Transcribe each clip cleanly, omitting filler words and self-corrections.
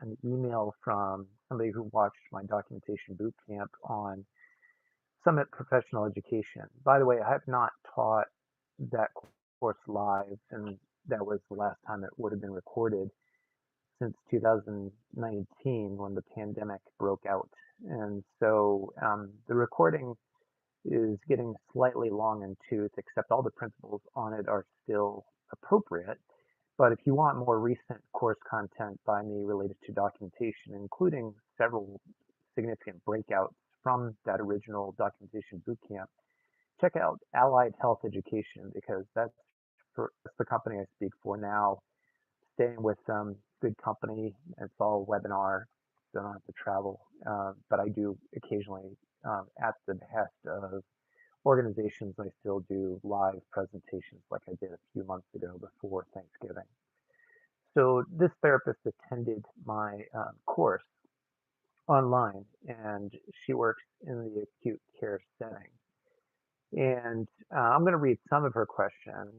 an email from somebody who watched my documentation boot camp on Summit Professional Education. By the way, I have not taught that course live, and that was the last time it would have been recorded since 2019 when the pandemic broke out. And so the recording is getting slightly long in tooth, except all the principles on it are still appropriate. But if you want more recent course content by me related to documentation, including several significant breakouts from that original documentation bootcamp, check out Allied Health Education because that's the company I speak for now. Staying with good company. It's all webinar. Don't have to travel, but I do occasionally, at the behest of organizations, I still do live presentations like I did a few months ago before Thanksgiving. So this therapist attended my course online, and she works in the acute care setting. And I'm going to read some of her questions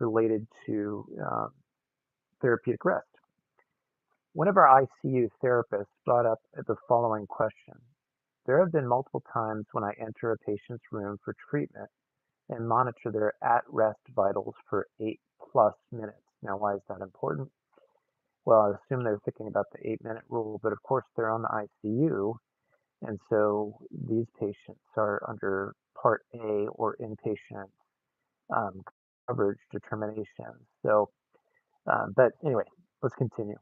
related to therapeutic rest. One of our ICU therapists brought up the following question. There have been multiple times when I enter a patient's room for treatment and monitor their at-rest vitals for 8+ minutes. Now, why is that important? Well, I assume they're thinking about the 8-minute rule, but of course they're on the ICU, and so these patients are under Part A or inpatient um, coverage determinations. So, but anyway, let's continue.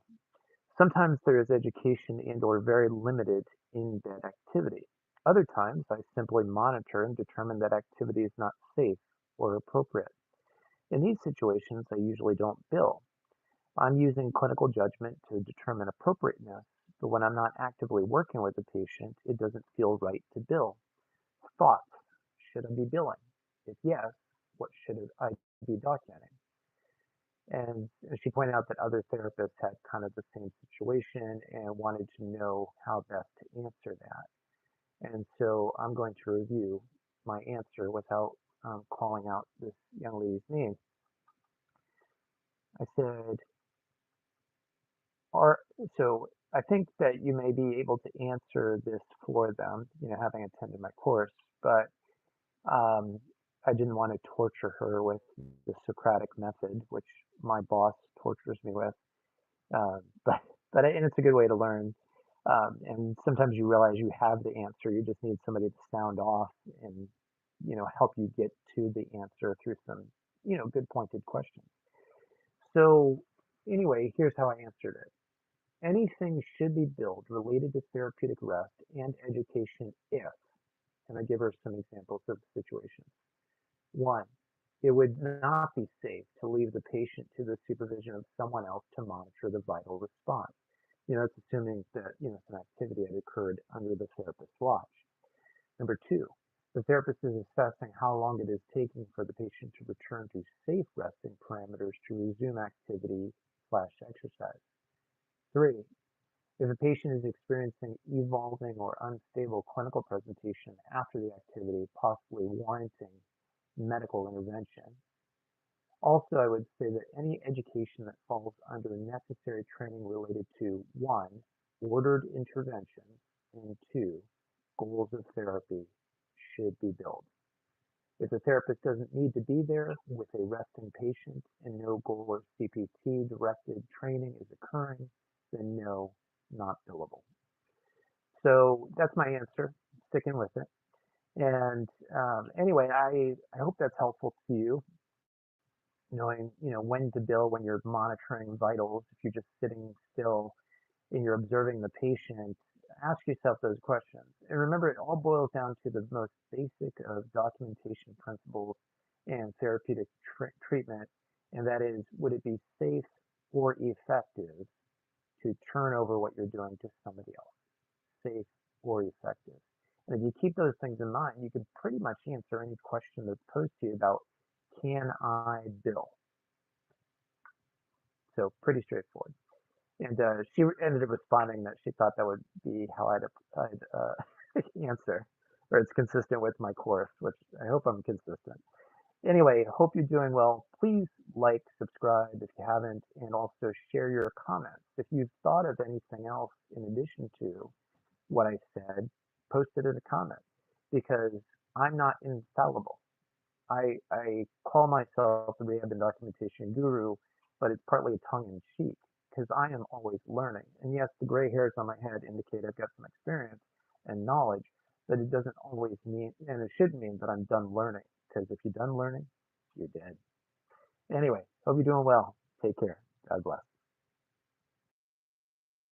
Sometimes there is education and or very limited in-bed activity. Other times I simply monitor and determine that activity is not safe or appropriate. In these situations, I usually don't bill. I'm using clinical judgment to determine appropriateness, but when I'm not actively working with the patient, it doesn't feel right to bill. Thoughts: should I be billing? If yes, what should I be documenting? And she pointed out that other therapists had kind of the same situation and wanted to know how best to answer that. And so I'm going to review my answer without calling out this young lady's name. I said, are, so I think that you may be able to answer this for them, having attended my course, but um, I didn't want to torture her with the Socratic method, which my boss tortures me with. Uh, but and it's a good way to learn. And sometimes you realize you have the answer. You just need somebody to sound off and help you get to the answer through some good pointed questions. So anyway, here's how I answered it. Anything should be billed related to therapeutic rest and education if, and I give her some examples of situations. One, it would not be safe to leave the patient to the supervision of someone else to monitor the vital response. It's assuming that, some activity had occurred under the therapist's watch. Number two, the therapist is assessing how long it is taking for the patient to return to safe resting parameters to resume activity/exercise. Three, if a patient is experiencing evolving or unstable clinical presentation after the activity, possibly warranting medical intervention. Also, I would say that any education that falls under necessary training related to one, ordered intervention, and two, goals of therapy should be billed. If the therapist doesn't need to be there with a resting patient and no goal or CPT directed training is occurring, then no, not billable. So that's my answer, sticking with it. And anyway, I hope that's helpful to you, knowing, when to bill when you're monitoring vitals. If you're just sitting still and you're observing the patient, ask yourself those questions. And remember, it all boils down to the most basic of documentation principles and therapeutic treatment, and that is, would it be safe or effective to turn over what you're doing to somebody else? Safe or effective. And if you keep those things in mind, you can pretty much answer any question that's posed to you about, can I bill? So pretty straightforward. And she ended up responding that she thought that would be how I'd answer, or it's consistent with my course, which I hope I'm consistent. Anyway, hope you're doing well. Please like, subscribe if you haven't, and also share your comments. If you've thought of anything else in addition to what I said, post it in a comment because I'm not infallible. I call myself the rehab and documentation guru, but it's partly a tongue in cheek because I am always learning. And yes, the gray hairs on my head indicate I've got some experience and knowledge, but it doesn't always mean, and it should mean that I'm done learning because if you're done learning, you're dead. Anyway, hope you're doing well. Take care. God bless.